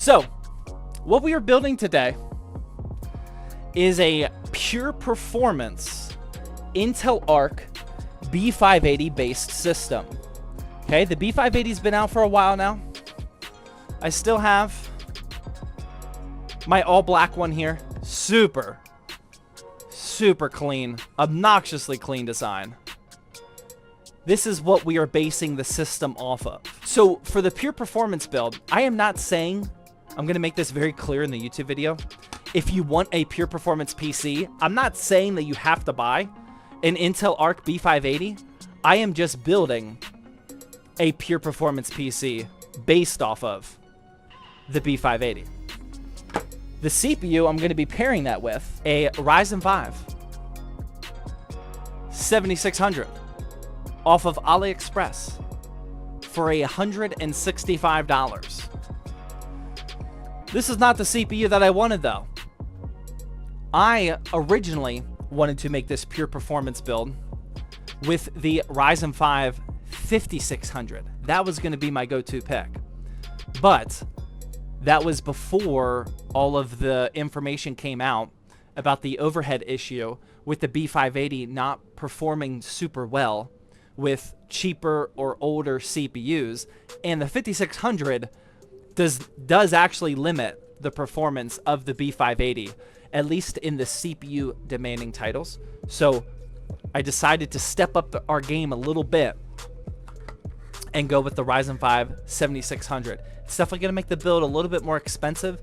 So, what we are building today is a pure performance Intel Arc B580 based system. Okay, the B580's been out for a while now. I still have my all black one here. Super clean, obnoxiously clean design. This is what we are basing the system off of. So for the pure performance build, I am not saying, I'm going to make this very clear in the YouTube video. If you want a pure performance PC, I'm not saying that you have to buy an Intel Arc B580. I am just building a pure performance PC based off of the B580. The CPU I'm going to be pairing that with a Ryzen 5 7600 off of AliExpress for $165. This is not the CPU that I wanted though. I originally wanted to make this pure performance build with the Ryzen 5 5600. That was going to be my go-to pick. But that was before all of the information came out about the overhead issue with the B580 not performing super well with cheaper or older CPUs, and the 5600 does actually limit the performance of the B580, at least in the CPU demanding titles. So I decided to step up our game a little bit and go with the Ryzen 5 7600. It's definitely going to make the build a little bit more expensive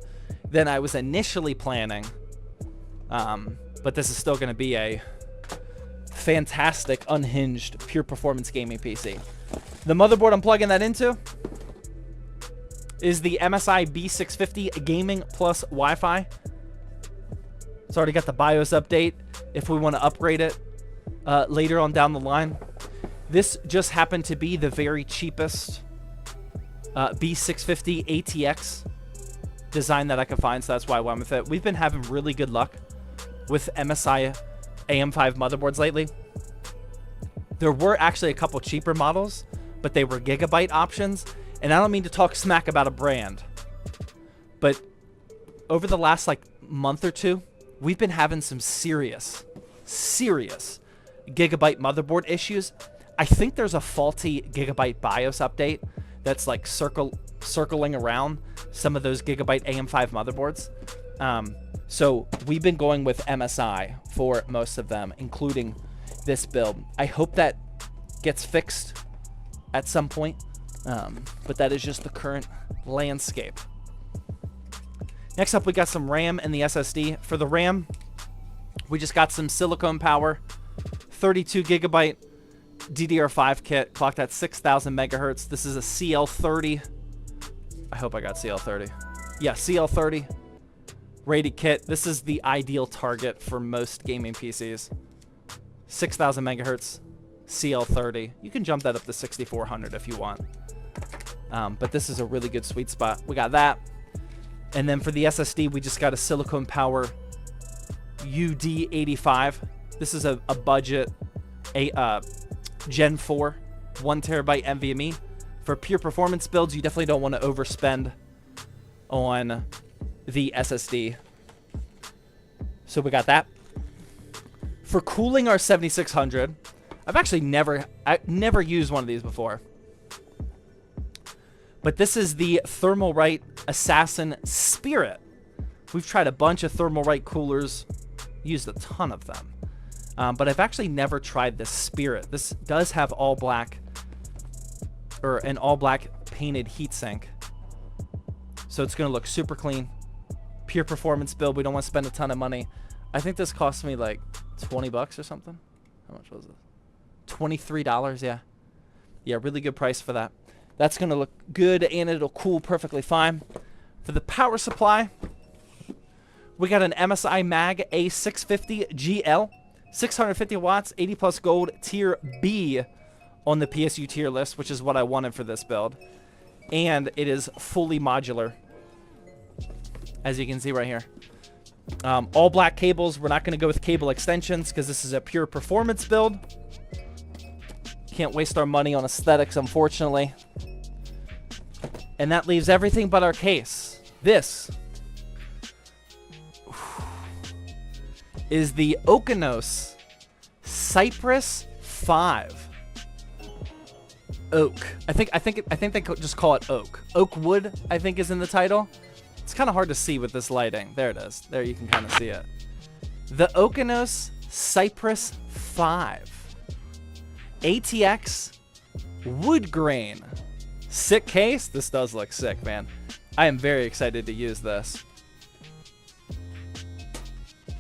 than I was initially planning, but this is still going to be a fantastic, unhinged, pure performance gaming PC. The motherboard I'm plugging that into is the MSI B650 Gaming Plus Wi-Fi. It's already got the BIOS update if we want to upgrade it later on down the line. This just happened to be the very cheapest B650 ATX design that I could find, so that's why I went with it. We've been having really good luck with MSI AM5 motherboards lately. There were actually a couple cheaper models, but they were gigabyte options, and I don't mean to talk smack about a brand, but over the last like month or two, we've been having some serious gigabyte motherboard issues. I think there's a faulty gigabyte BIOS update that's like circling around some of those gigabyte AM5 motherboards. So we've been going with MSI for most of them, including this build. I hope that gets fixed at some point, but that is just the current landscape. Next up, we got some RAM and the SSD. For the RAM, we just got some silicone power, 32 gigabyte DDR5 kit, clocked at 6,000 megahertz. This is a CL30. I hope I got CL30. Yeah, CL30 rated kit. This is the ideal target for most gaming PCs. 6,000 megahertz, CL30. You can jump that up to 6,400 if you want. But this is a really good sweet spot. We got that. And then for the SSD, we just got a silicone power UD85. This is a budget Gen 4 1 terabyte NVMe. For pure performance builds, you definitely don't want to overspend on the SSD. So we got that. For cooling our 7600, I've actually never used one of these before. But this is the Thermalright Assassin Spirit. We've tried a bunch of Thermalright coolers, used a ton of them. But I've actually never tried this Spirit. This does have all black, or an all black painted heatsink. So it's going to look super clean. Pure performance build. We don't want to spend a ton of money. I think this cost me like 20 bucks or something. How much was it? $23, yeah. Yeah, really good price for that. That's going to look good, and it'll cool perfectly fine. For the power supply, we got an MSI Mag A650 GL. 650 watts, 80 plus gold, tier B on the PSU tier list, which is what I wanted for this build. And it is fully modular, as you can see right here. All black cables. We're not going to go with cable extensions because this is a pure performance build. Can't waste our money on aesthetics, unfortunately. And that leaves everything but our case. This is the Okinos Cypress 5 Oak. I think they just call it Oak. Oak wood, I think, is in the title. It's kind of hard to see with this lighting. There it is. There you can kind of see it. The Okinos Cypress 5 ATX wood grain. Sick case. This does look sick, man. I am very excited to use this.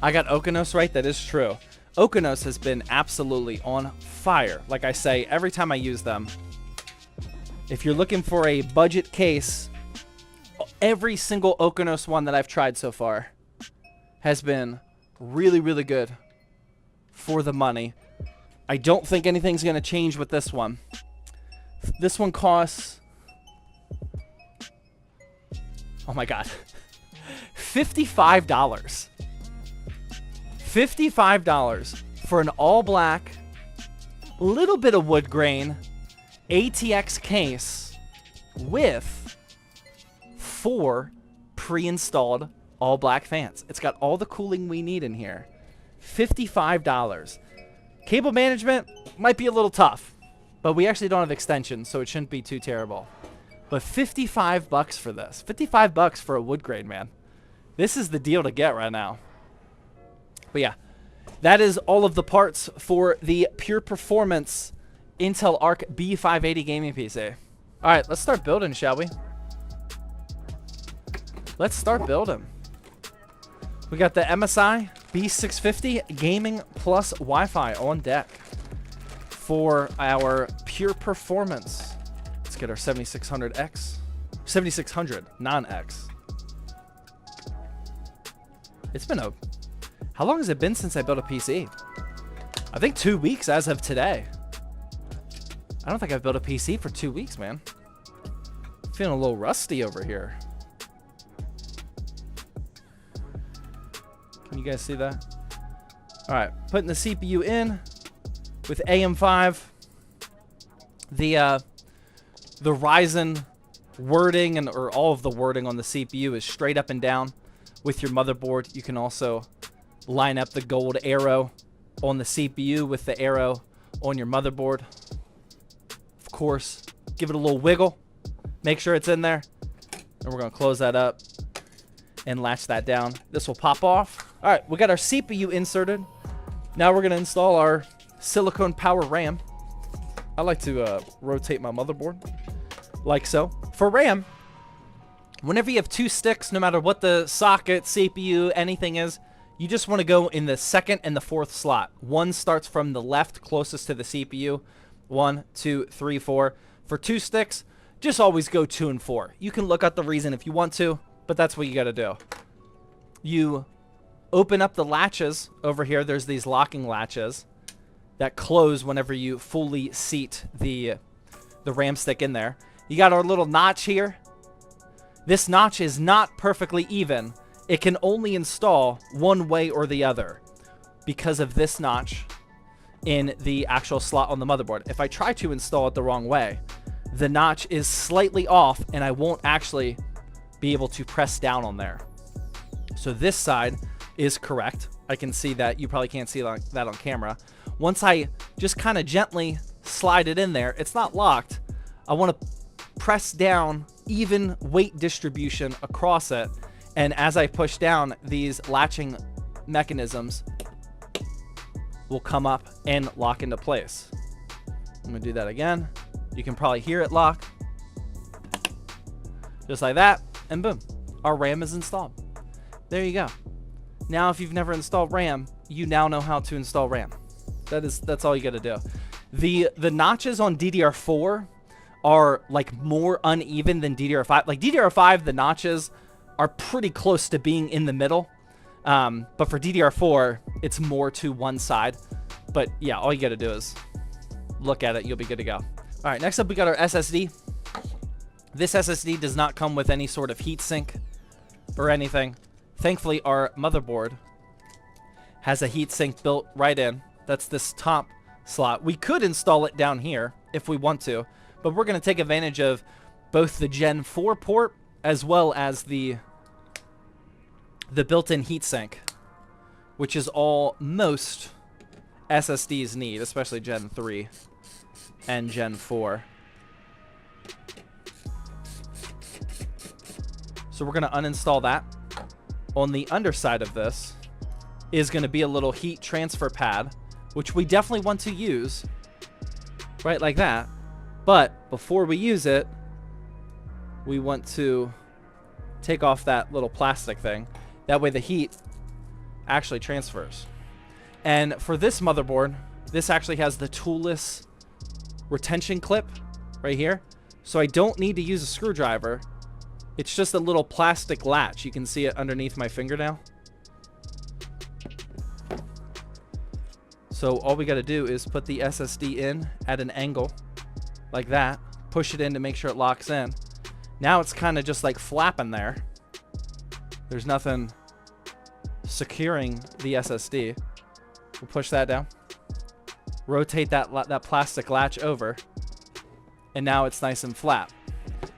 I got Okinos right. That is true. Okinos has been absolutely on fire. Like I say, every time I use them, if you're looking for a budget case, every single Okinos one that I've tried so far has been really, really good for the money. I don't think anything's going to change with this one. This one costs, oh my God, $55. $55 for an all black, little bit of wood grain ATX case with 4 pre-installed all black fans. It's got all the cooling we need in here. $55. Cable management might be a little tough, but we actually don't have extensions, so it shouldn't be too terrible. But $55 for this. $55 for a wood grain, man. This is the deal to get right now. But yeah, that is all of the parts for the Pure Performance Intel Arc B580 gaming PC. All right, let's start building, shall we? Let's start building. We got the MSI B650 Gaming Plus Wi-Fi on deck for our Pure Performance. Let's get our 7600X. 7600, non-X. It's been a... How long has it been since I built a PC? I think 2 weeks as of today. I don't think I've built a PC for 2 weeks, man. Feeling a little rusty over here. Can you guys see that? All right, putting the CPU in with AM5. The Ryzen wording or all of the wording on the CPU is straight up and down with your motherboard. You can also line up the gold arrow on the CPU with the arrow on your motherboard. Of course, give it a little wiggle. Make sure it's in there. And we're going to close that up and latch that down. This will pop off. All right, we got our CPU inserted. Now we're going to install our silicone power RAM. I like to rotate my motherboard like so. For RAM, whenever you have 2 sticks, no matter what the socket, CPU, anything is, you just want to go in the 2nd and the 4th slot. One starts from the left closest to the CPU. 1, 2, 3, 4. For 2 sticks, just always go 2 and 4. You can look up the reason if you want to, but that's what you got to do. You open up the latches over here. There's these locking latches that close whenever you fully seat the RAM stick in there. You got our little notch here. This notch is not perfectly even. It can only install one way or the other because of this notch in the actual slot on the motherboard. If I try to install it the wrong way, the notch is slightly off and I won't actually be able to press down on there. So this side is correct. I can see that. You probably can't see that on camera. Once I just kind of gently slide it in there, it's not locked. I want to press down even weight distribution across it. And as I push down, these latching mechanisms will come up and lock into place. I'm going to do that again. You can probably hear it lock. Just like that. And boom. Our RAM is installed. There you go. Now, if you've never installed RAM, you now know how to install RAM. That's all you got to do. The notches on DDR4 are like more uneven than DDR5. Like DDR5, the notches are pretty close to being in the middle. But for DDR4, it's more to one side. But yeah, all you got to do is look at it. You'll be good to go. All right, next up, we got our SSD. This SSD does not come with any sort of heatsink or anything. Thankfully, our motherboard has a heatsink built right in. That's this top slot. We could install it down here if we want to, but we're going to take advantage of both the Gen 4 port as well as the the built-in heatsink, which is all most SSDs need, especially Gen 3 and Gen 4. So we're going to uninstall that. On the underside of this is going to be a little heat transfer pad, which we definitely want to use, right like that. But before we use it, we want to take off that little plastic thing. That way the heat actually transfers. And for this motherboard, this actually has the toolless retention clip right here. So I don't need to use a screwdriver. It's just a little plastic latch. You can see it underneath my finger now. So all we got to do is put the SSD in at an angle like that. Push it in to make sure it locks in. Now it's kind of just like flapping there. There's nothing securing the SSD. We'll push that down. Rotate that plastic latch over. And now it's nice and flat.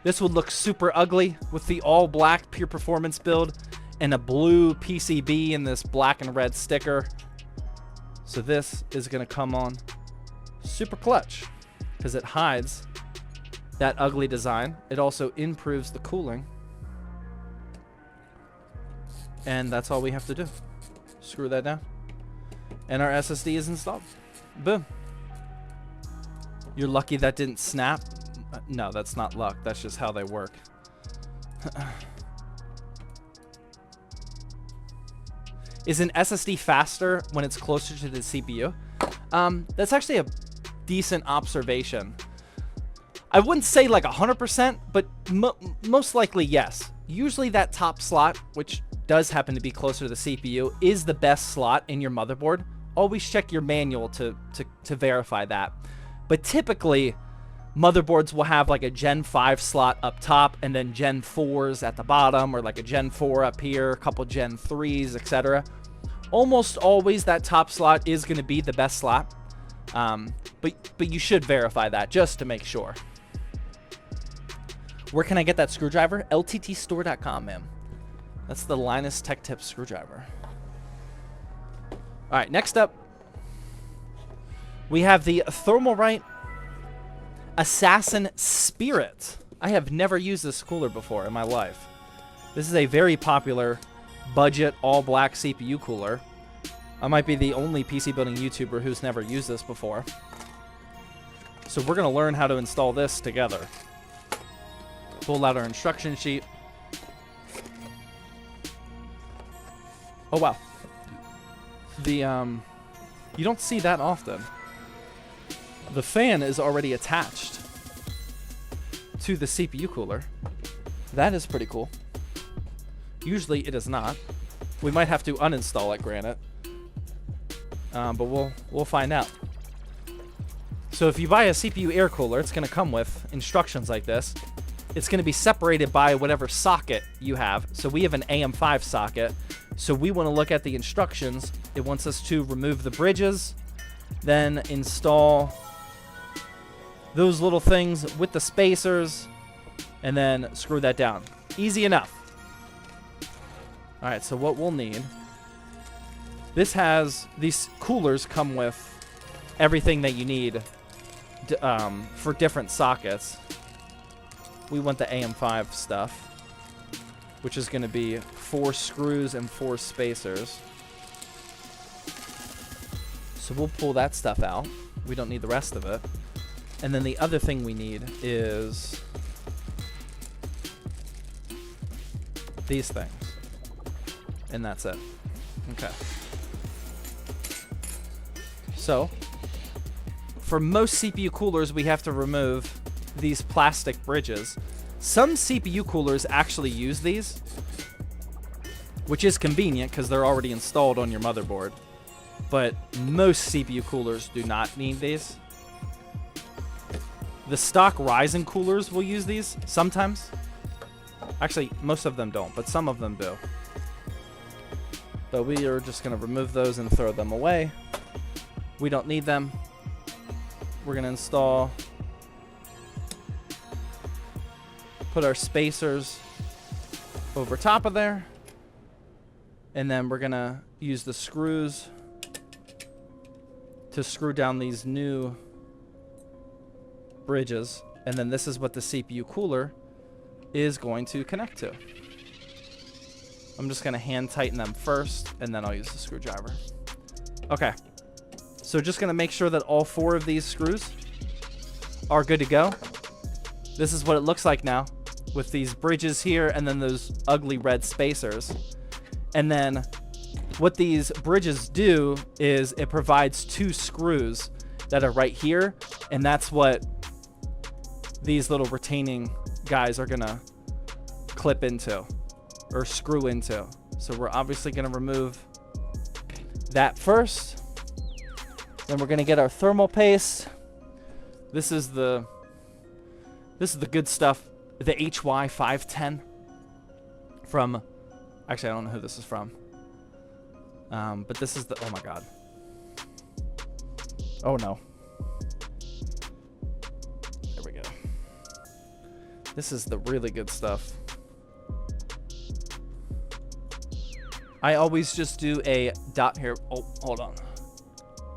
This would look super ugly with the all black pure performance build and a blue PCB and this black and red sticker. So this is going to come on super clutch because it hides that ugly design. It also improves the cooling. And that's all we have to do. Screw that down. And our SSD is installed. Boom. You're lucky that didn't snap. No, that's not luck. That's just how they work. Is an SSD faster when it's closer to the CPU? That's actually a decent observation. I wouldn't say like 100%, but most likely yes. Usually that top slot, which does happen to be closer to the CPU, is the best slot in your motherboard. Always check your manual to verify that. But typically, motherboards will have like a Gen 5 slot up top and then Gen 4s at the bottom, or like a Gen 4 up here, a couple Gen 3s, etc. Almost always that top slot is going to be the best slot. But you should verify that just to make sure. Where can I get that screwdriver? LTTstore.com, man. That's the Linus Tech Tips screwdriver. All right, next up, we have the Thermalright Assassin Spirit. I have never used this cooler before in my life. This is a very popular budget all-black CPU cooler. I might be the only PC building YouTuber who's never used this before. So we're going to learn how to install this together. Pull out our instruction sheet. Oh, wow. You don't see that often. The fan is already attached to the CPU cooler. That is pretty cool. Usually it is not. We might have to uninstall it, granted. But we'll find out. So if you buy a CPU air cooler, it's going to come with instructions like this. It's going to be separated by whatever socket you have. So we have an AM5 socket. So we want to look at the instructions. It wants us to remove the bridges, then install those little things with the spacers, and then screw that down. Easy enough. All right, so what we'll need, these coolers come with everything that you need for different sockets. We want the AM5 stuff, which is going to be 4 screws and 4 spacers. So we'll pull that stuff out. We don't need the rest of it. And then the other thing we need is these things. And that's it. Okay. So, for most CPU coolers, we have to remove these plastic bridges. Some CPU coolers actually use these, which is convenient because they're already installed on your motherboard. But most CPU coolers do not need these. The stock Ryzen coolers will use these sometimes. Actually, most of them don't, but some of them do. But we are just going to remove those and throw them away. We don't need them. We're going to install, put our spacers over top of there. And then we're gonna use the screws to screw down these new bridges. And then this is what the CPU cooler is going to connect to. I'm just gonna hand tighten them first, and then I'll use the screwdriver. Okay. So just gonna make sure that all 4 of these screws are good to go. This is what it looks like now, with these bridges here and then those ugly red spacers. And then what these bridges do is it provides 2 screws that are right here, and that's what these little retaining guys are gonna clip into or screw into. So we're obviously gonna remove that first. Then we're gonna get our thermal paste. This is the good stuff. The HY510 from, actually I don't know who this is from. But this is the, oh my god. Oh no. There we go. This is the really good stuff. I always just do a dot here. Oh, hold on.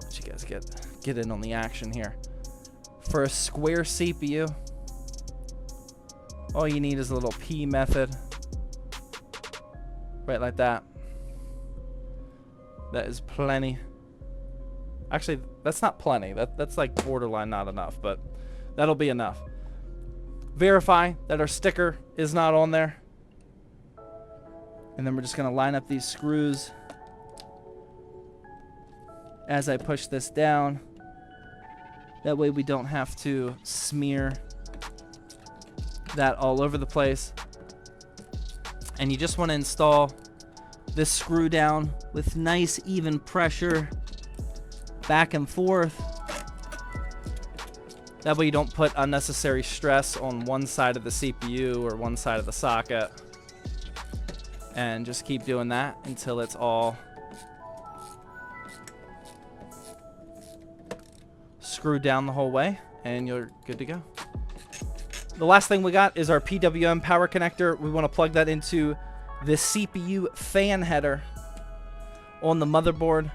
Let you guys get in on the action here. For a square CPU, all you need is a little P method. Right like that. That is plenty. Actually, that's not plenty. That's like borderline not enough, but that'll be enough. Verify that our sticker is not on there. And then we're just going to line up these screws as I push this down. That way we don't have to smear that all over the place. And you just want to install this screw down with nice even pressure back and forth. That way you don't put unnecessary stress on one side of the CPU or one side of the socket. And just keep doing that until it's all screwed down the whole way, and you're good to go. The last thing we got is our PWM power connector. We want to plug that into the CPU fan header on the motherboard,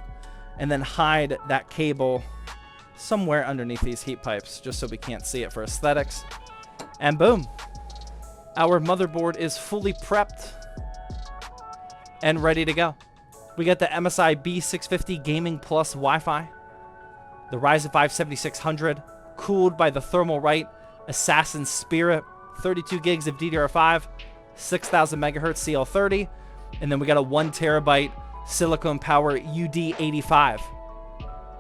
and then hide that cable somewhere underneath these heat pipes, just so we can't see it for aesthetics. And boom, our motherboard is fully prepped and ready to go. We got the MSI B650 Gaming Plus Wi-Fi, the Ryzen 5 7600, cooled by the Thermalright Assassin Spirit, 32 gigs of DDR5, 6000 megahertz CL30, and then we got a 1 terabyte Silicon Power UD85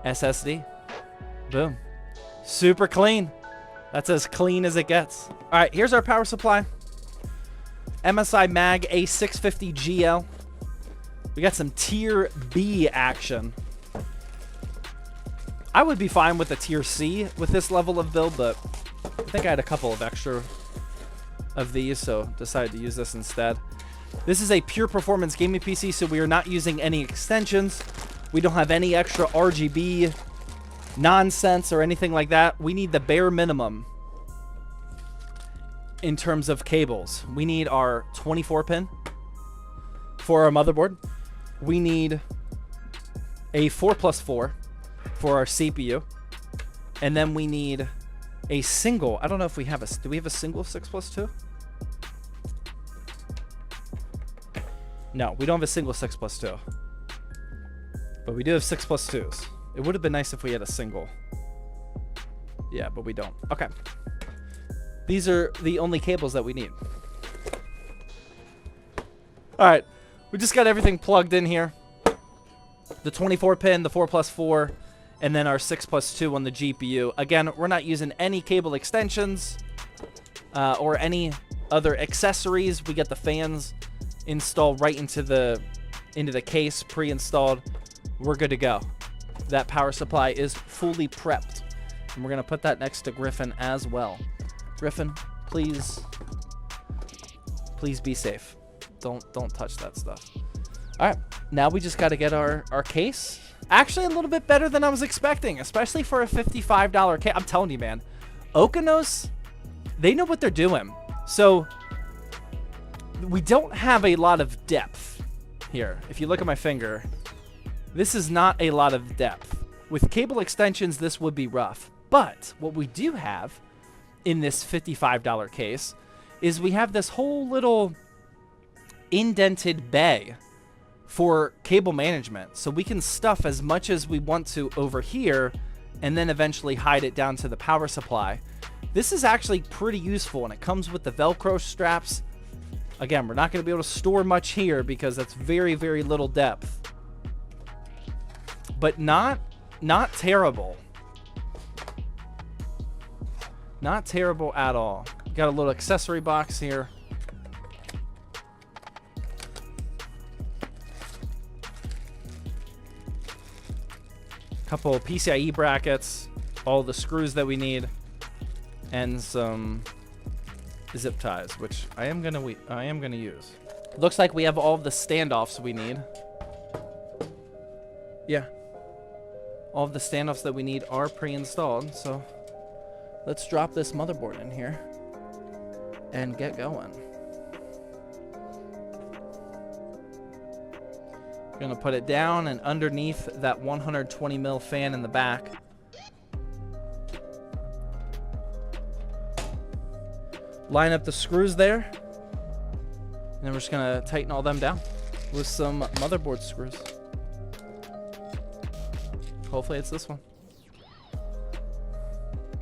SSD. Boom. Super clean. That's as clean as it gets. All right, here's our power supply. MSI Mag A650GL. We got some tier B action. I would be fine with a tier C with this level of build, but I think I had a couple of extra of these, so decided to use this instead. This is a pure performance gaming PC, so we are not using any extensions. We don't have any extra RGB nonsense or anything like that. We need the bare minimum in terms of cables. We need our 24 pin for our motherboard. We need a 4+4 for our CPU. And then we need a single, I don't know if we have a, do we have a single 6+2? No, we don't have a single 6+2. But we do have 6+2s. It would have been nice if we had a single. Yeah, but we don't. Okay. These are the only cables that we need. All right. We just got everything plugged in here. The 24 pin, the 4+4, and then our 6+2 on the GPU. Again, we're not using any cable extensions or any other accessories. We get the fans installed right into the case, pre-installed. We're good to go. That power supply is fully prepped, and we're gonna put that next to Griffin as well. Griffin, please be safe. Don't touch that stuff. All right, now we just got to get our case. Actually, a little bit better than I was expecting, especially for a $55 case. I'm telling you, man, Okinos, they know what they're doing. So we don't have a lot of depth here. If you look at my finger, this is not a lot of depth. With cable extensions, this would be rough. But what we do have in this $55 case is we have this whole little indented bay for cable management. So we can stuff as much as we want to over here and then eventually hide it down to the power supply. This is actually pretty useful, and it comes with the Velcro straps. Again, we're not going to be able to store much here because that's very, very little depth. But not terrible. Not terrible at all. Got a little accessory box here. Couple PCIe brackets, all the screws that we need, and some zip ties, which I am gonna use. Looks like we have all of the standoffs we need. Yeah, all of the standoffs that we need are pre-installed. So let's drop this motherboard in here and get going. Gonna put it down and underneath that 120 mil fan in the back. Line up the screws there. And then we're just gonna tighten all them down with some motherboard screws. Hopefully it's this one.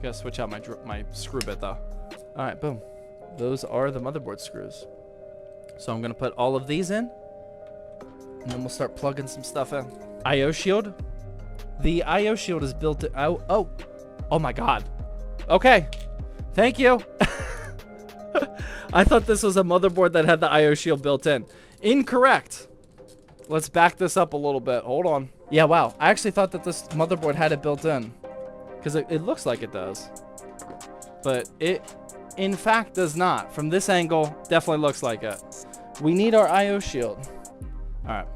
Gotta switch out my screw bit though. All right, boom. Those are the motherboard screws. So I'm gonna put all of these in, and then we'll start plugging some stuff in. I/O shield. The I/O shield is built. Oh my God. Okay. Thank you. I thought this was a motherboard that had the I/O shield built in. Incorrect. Let's back this up a little bit. Hold on. Yeah, wow. I actually thought that this motherboard had it built in, because it looks like it does. But it, in fact, does not. From this angle, definitely looks like it. We need our I/O shield. All right.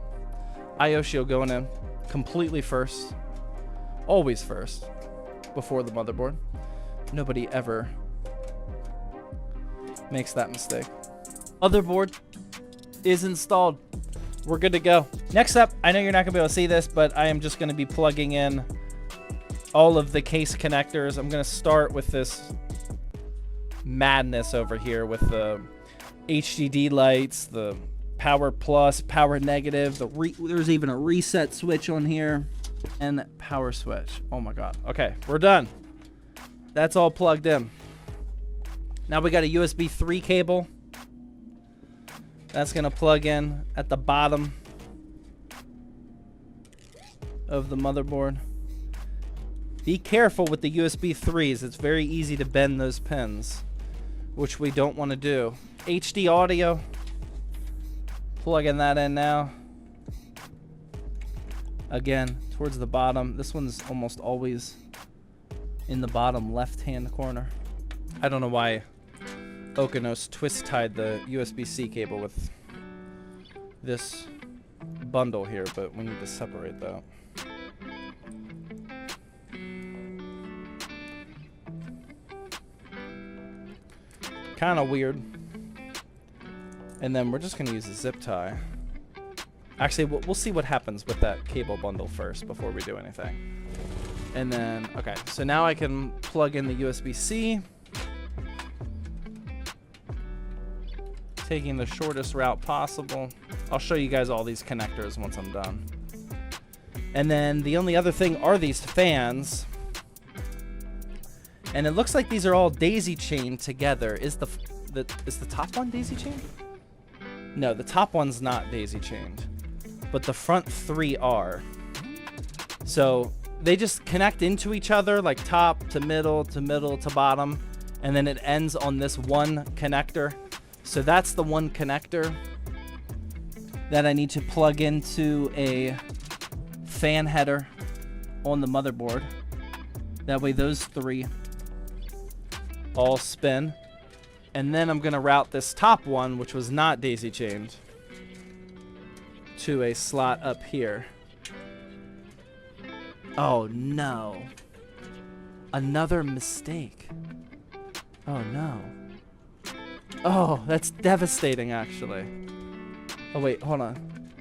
I/O shield going in completely first. Always first. Before the motherboard. Nobody ever makes that mistake. Motherboard is installed. We're good to go. Next up, I know you're not gonna be able to see this, but I am just gonna be plugging in all of the case connectors. I'm gonna start with this madness over here with the HDD lights, the power plus, power negative, there's even a reset switch on here, and power switch. Oh my God. Okay, we're done. That's all plugged in. Now we got a USB 3 cable. That's gonna plug in at the bottom of the motherboard. Be careful with the USB 3s. It's very easy to bend those pins, which we don't want to do. HD audio. Plugging that in now. Again, towards the bottom. This one's almost always in the bottom left-hand corner. I don't know why Okinos twist-tied the USB-C cable with this bundle here, but we need to separate that. Kind of weird. And then we're just going to use a zip tie. Actually, we'll see what happens with that cable bundle first before we do anything. And then, okay, so now I can plug in the USB-C. Taking the shortest route possible. I'll show you guys all these connectors once I'm done. And then the only other thing are these fans. And it looks like these are all daisy chained together. Is the top one daisy chained? No, the top one's not daisy chained, but the front three are. So they just connect into each other, like top to middle to bottom, and then it ends on this one connector. So that's the one connector that I need to plug into a fan header on the motherboard. That way those three all spin. And then I'm going to route this top one, which was not daisy chained, to a slot up here. Oh no. Another mistake. Oh no. Oh, that's devastating actually. Oh wait, hold on.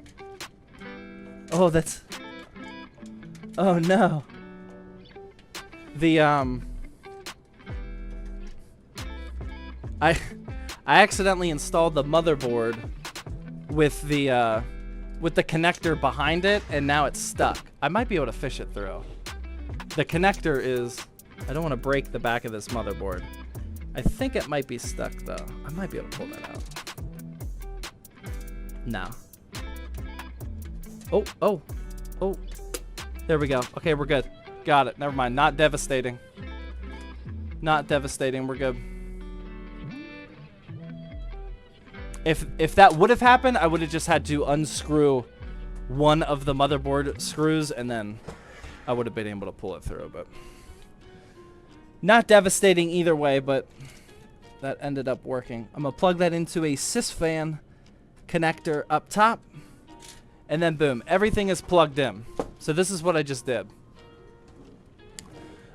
Oh, that's... Oh, no. The, I accidentally installed the motherboard with the connector behind it, and now it's stuck. I might be able to fish it through. The connector is... I don't want to break the back of this motherboard. I think it might be stuck, though. I might be able to pull that out. No. Oh, oh, oh. There we go. Okay, we're good. Got it. Never mind. Not devastating. Not devastating. We're good. If that would have happened, I would have just had to unscrew one of the motherboard screws, and then I would have been able to pull it through. But not devastating either way, but that ended up working. I'm going to plug that into a sysfan connector up top, and then boom, everything is plugged in. So this is what I just did.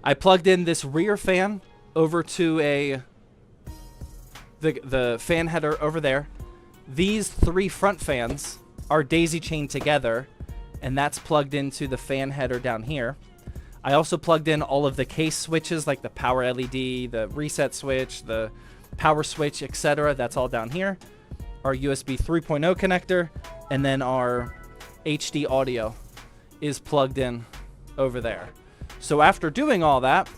I plugged in this rear fan over to the fan header over there. These 3 front fans are daisy chained together, and that's plugged into the fan header down here. I also plugged in all of the case switches, like the power LED, the reset switch, the power switch, etc. That's all down here. Our USB 3.0 connector, and then our HD audio is plugged in over there. So after doing all that,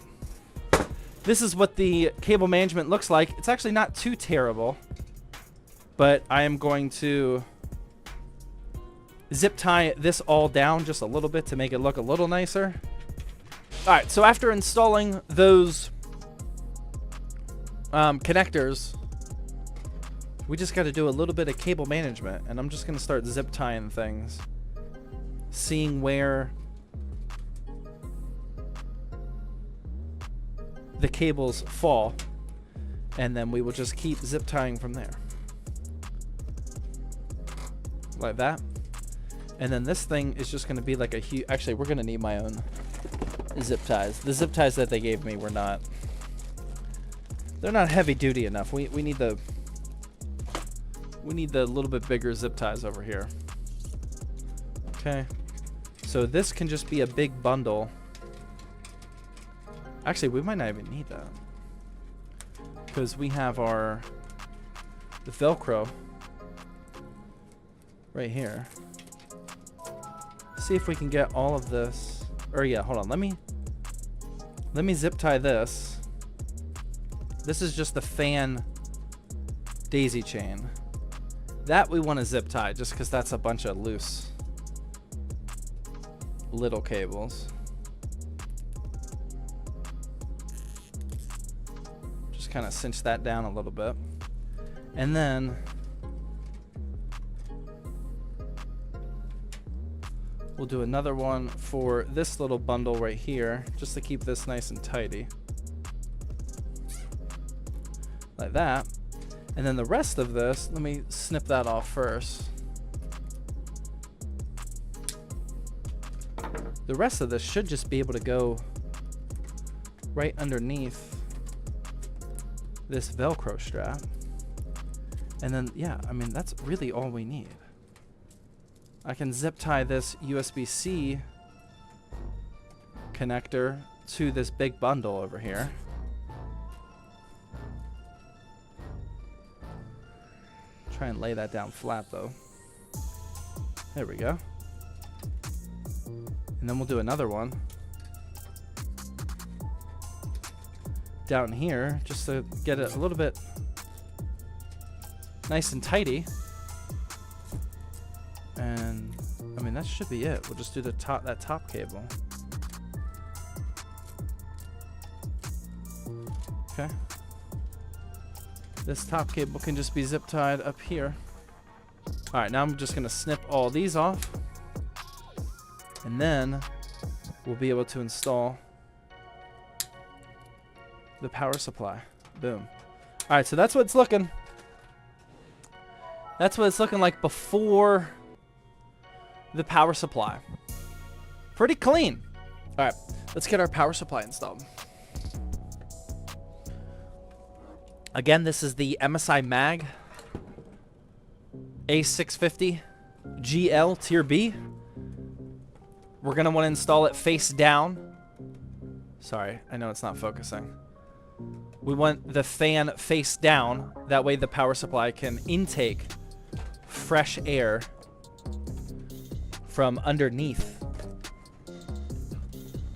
this is what the cable management looks like. It's actually not too terrible, but I am going to zip tie this all down just a little bit to make it look a little nicer. All right, so after installing those connectors, we just got to do a little bit of cable management, and I'm just going to start zip tying things, seeing where the cables fall, and then we will just keep zip tying from there. Like that. And then this thing is just going to be like a huge... Actually, we're going to need my own zip ties. The zip ties that they gave me were not... They're not heavy duty enough. We need the... We need the little bit bigger zip ties over here. Okay. So this can just be a big bundle. Actually, we might not even need that, because we have the Velcro right here. See if we can get all of this. Or yeah, hold on. Let me zip tie this. This is just the fan daisy chain. That we want to zip tie just because that's a bunch of loose little cables. Just kind of cinch that down a little bit. And then we'll do another one for this little bundle right here, just to keep this nice and tidy. Like that. And then the rest of this, let me snip that off first. The rest of this should just be able to go right underneath this Velcro strap. And then, yeah, I mean, that's really all we need. I can zip tie this USB-C connector to this big bundle over here. Try and lay that down flat though. There we go. And then we'll do another one down here just to get it a little bit nice and tidy. And I mean, that should be it. We'll just do that top cable. Okay. This top cable can just be zip tied up here. All right, now I'm just gonna snip all these off, and then we'll be able to install the power supply. Boom. All right, so that's what it's looking. That's what it's looking like before the power supply. Pretty clean. All right, let's get our power supply installed. Again, this is the MSI Mag A650 GL Tier B We're going to want to install it face down. Sorry, I know it's not focusing. We want the fan face down. That way the power supply can intake fresh air from underneath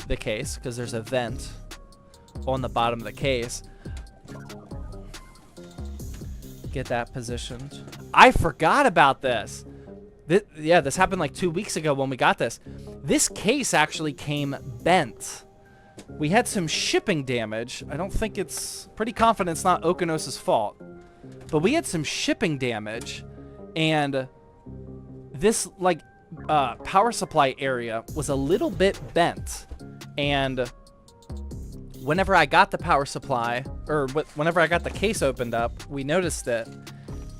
the case, because there's a vent on the bottom of the case. Get that positioned. I forgot about this. Yeah, this happened like 2 weeks ago when we got this. This case actually came bent. We had some shipping damage. I don't think it's... Pretty confident it's not Okinos' fault. But we had some shipping damage. And this, like, power supply area was a little bit bent. And whenever I got the power supply, or whenever I got the case opened up, we noticed it.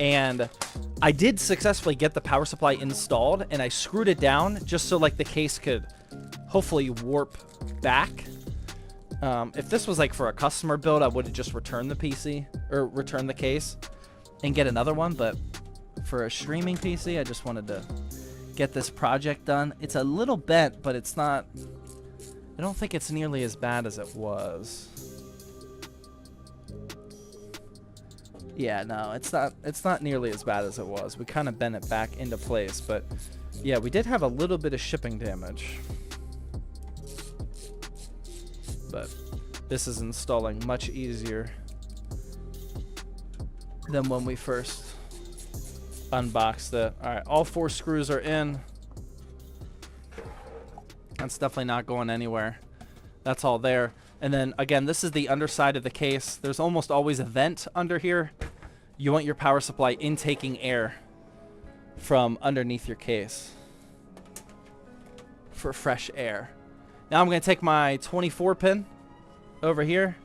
And I did successfully get the power supply installed, and I screwed it down just so like the case could hopefully warp back. If this was like for a customer build, I would have just returned the PC or returned the case and get another one. But for a streaming PC, I just wanted to get this project done. It's a little bent, but it's not... I don't think it's nearly as bad as it was. Yeah, no, it's not nearly as bad as it was. We kind of bent it back into place, but yeah, we did have a little bit of shipping damage. But this is installing much easier than when we first unboxed it. All right, all 4 screws are in. That's definitely not going anywhere. That's all there. And then, again, this is the underside of the case. There's almost always a vent under here. You want your power supply intaking air from underneath your case for fresh air. Now I'm going to take my 24 pin over here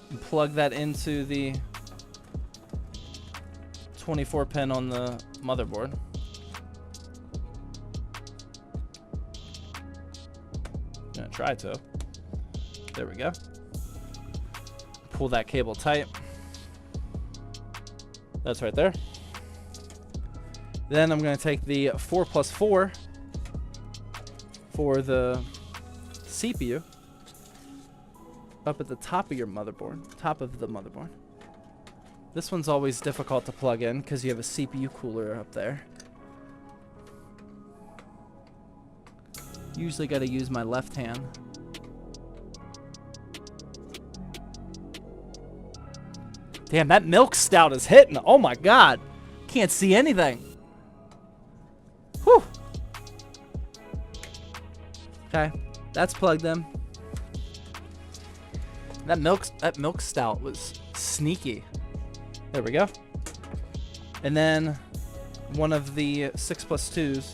and plug that into the 24 pin on the motherboard. I'm going to try to. There we go. Pull that cable tight. That's right there. Then I'm going to take the 4+4 for the CPU up at the top of your motherboard, top of the motherboard. This one's always difficult to plug in because you have a CPU cooler up there. Usually got to use my left hand. Damn, that milk stout is hitting. Oh my god. Can't see anything. Whew. Okay, that's plugged in. That milk stout was sneaky. There we go. And then one of the 6+2s,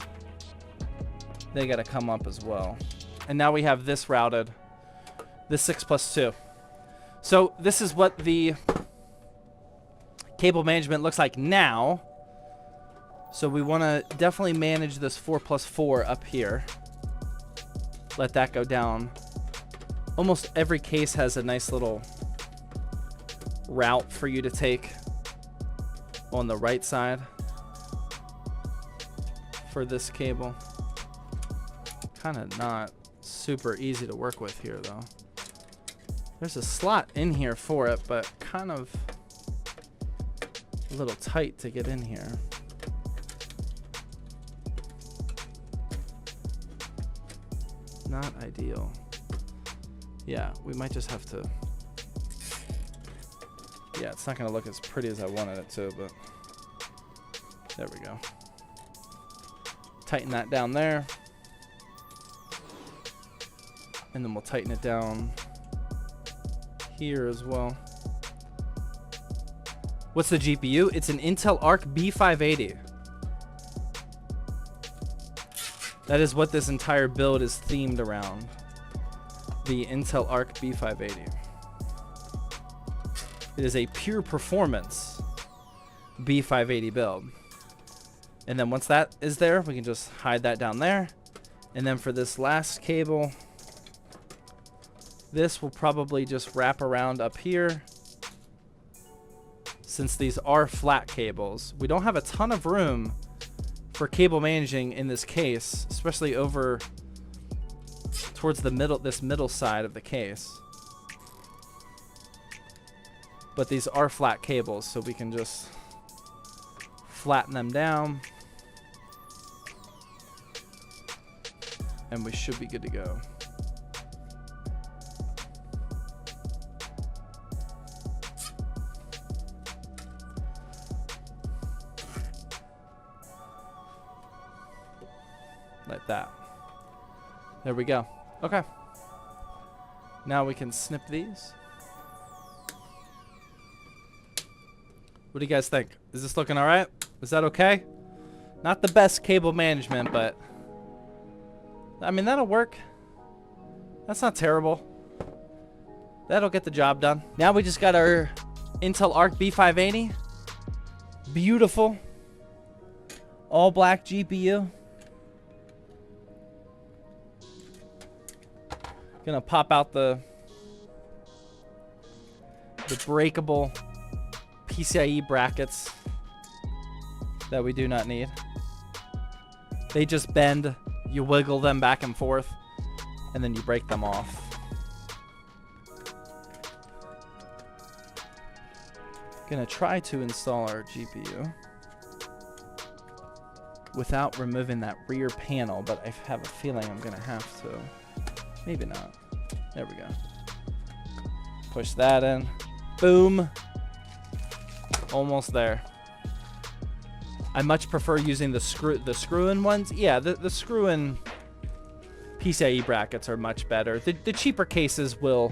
they gotta come up as well. And now we have this routed, the 6+2. So this is what the cable management looks like now. So we want to definitely manage this 4+4 up here. Let that go down. Almost every case has a nice little route for you to take on the right side for this cable. Kind of not super easy to work with here though. There's a slot in here for it, but kind of a little tight to get in here. Not ideal. Yeah, we might just have to... Yeah, it's not going to look as pretty as I wanted it to, but... There we go. Tighten that down there. And then we'll tighten it down here as well. What's the GPU? It's an Intel Arc B580. That is what this entire build is themed around. The Intel Arc B580. It is a pure performance B580 build. And then once that is there, we can just hide that down there. And then for this last cable, this will probably just wrap around up here. Since these are flat cables, we don't have a ton of room for cable managing in this case, especially over towards the middle, this middle side of the case. But these are flat cables, so we can just flatten them down. And we should be good to go. Like that. There we go. Okay. Now we can snip these. What do you guys think? Is this looking all right? Is that okay? Not the best cable management, but I mean, that'll work. That's not terrible. That'll get the job done. Now we just got our Intel Arc B580. Beautiful. All black GPU. Gonna pop out the breakable PCIe brackets that we do not need. They just bend. You wiggle them back and forth, and then you break them off. Gonna try to install our GPU without removing that rear panel, but I have a feeling I'm gonna have to. Maybe not. There we go. Push that in. Boom. Almost there. I much prefer using the screw-in ones. Yeah, the screw-in PCIe brackets are much better. The cheaper cases will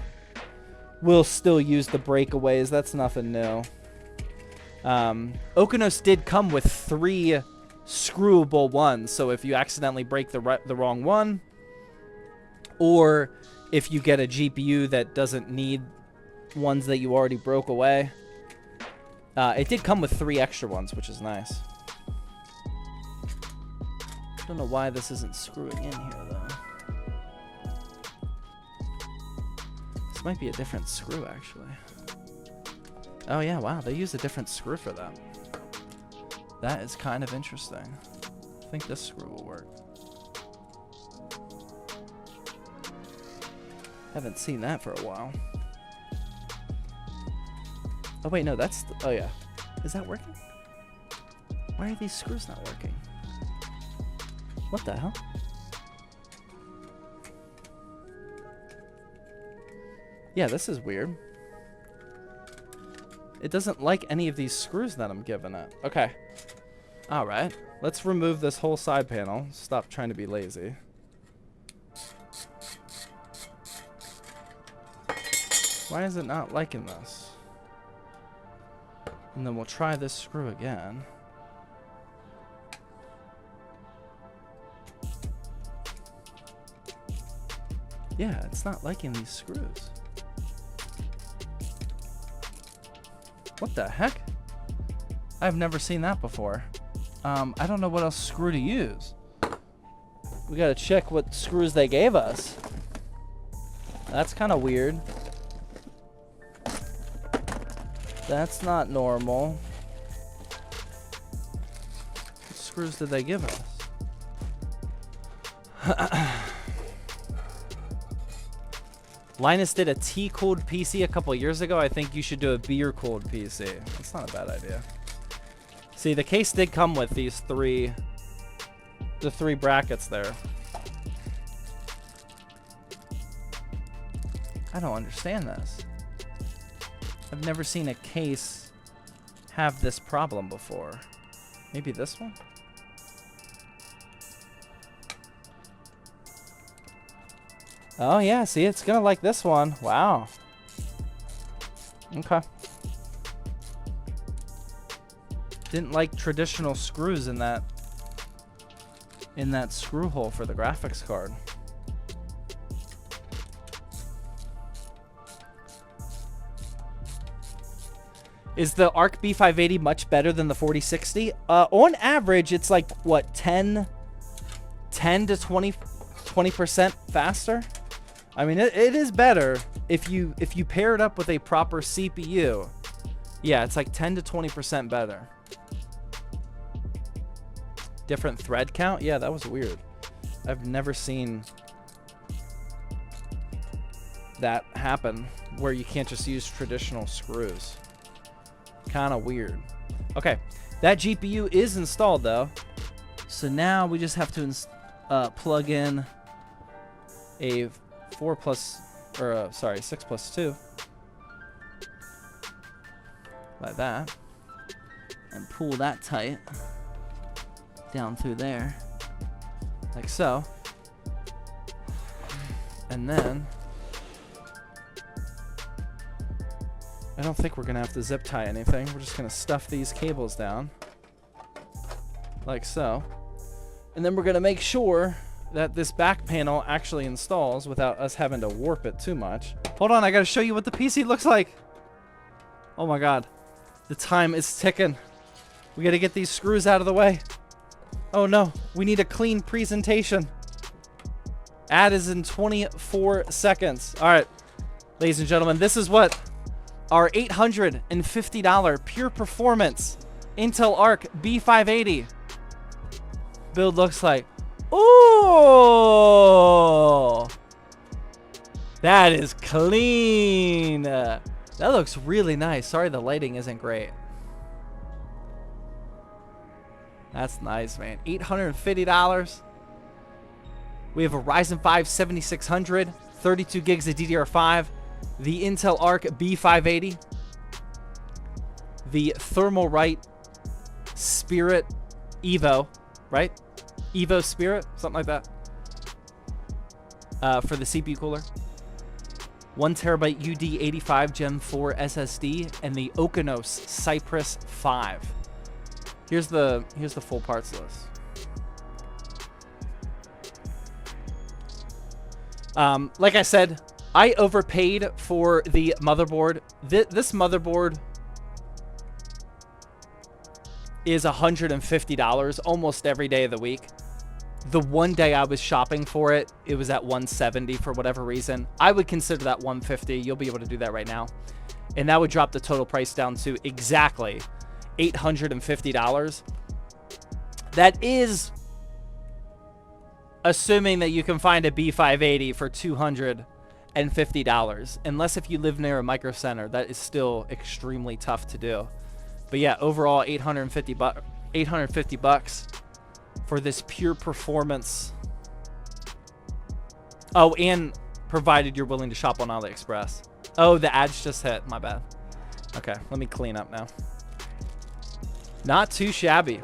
still use the breakaways. That's nothing new. Okinos did come with 3 screwable ones, so if you accidentally break the wrong one, or if you get a GPU that doesn't need ones that you already broke away, it did come with 3 extra ones, which is nice. I don't know why this isn't screwing in here, though. This might be a different screw, actually. Oh, yeah, wow. They use a different screw for that. That is kind of interesting. I think this screw will work. Haven't seen that for a while. Oh, wait, no, that's... oh, yeah. Is that working? Why are these screws not working? What the hell? Yeah, this is weird. It doesn't like any of these screws that I'm giving it. Okay. Alright. Let's remove this whole side panel. Stop trying to be lazy. Why is it not liking this? And then we'll try this screw again. Yeah, it's not liking these screws. What the heck? I've never seen that before. I don't know what else screw to use. We gotta check what screws they gave us. That's kind of weird. That's not normal. What screws did they give us? Linus did a tea-cooled PC a couple years ago. I think you should do a beer-cooled PC. That's not a bad idea. See, the case did come with these three brackets there. I don't understand this. I've never seen a case have this problem before. Maybe this one? Oh, yeah. See, it's going to like this one. Wow. Okay. Didn't like traditional screws in that screw hole for the graphics card. Is the Arc B580 much better than the 4060? On average, it's like, what, 10 to 20% faster? I mean, it is better if you pair it up with a proper CPU. Yeah, it's like 10 to 20% better. Different thread count? Yeah, that was weird. I've never seen that happen where you can't just use traditional screws. Kind of weird. Okay, that GPU is installed though. So now we just have to plug in a 6+2 like that, and pull that tight down through there like so, and then I don't think we're gonna have to zip tie anything. We're just gonna stuff these cables down like so, and then we're gonna make sure that this back panel actually installs without us having to warp it too much. Hold on, I gotta show you what the PC looks like. Oh my god, the time is ticking. We gotta get these screws out of the way. Oh no, we need a clean presentation. Ad is in 24 seconds. All right, ladies and gentlemen, this is what our $850 pure performance Intel Arc B580 build looks like. Ooh, that is clean. That looks really nice. Sorry the lighting isn't great. That's nice, man. $850. We have a Ryzen 5 7600, 32 gigs of DDR5, the Intel Arc B580, the Thermalright Spirit Evo, right? Evo Spirit, something like that, for the CPU cooler. 1TB UD85 Gen 4 SSD, and the Okinos Cypress 5. Here's the full parts list. Like I said, I overpaid for the motherboard. This motherboard is $150 almost every day of the week. The one day I was shopping for it, it was at $170 for whatever reason. I would consider that $150. You'll be able to do that right now. And that would drop the total price down to exactly $850. That is assuming that you can find a B580 for $250. Unless if you live near a micro center, that is still extremely tough to do. But yeah, overall $850 bucks for this pure performance. Oh, and provided you're willing to shop on AliExpress. Oh, the ads just hit. My bad. Okay, let me clean up now. Not too shabby.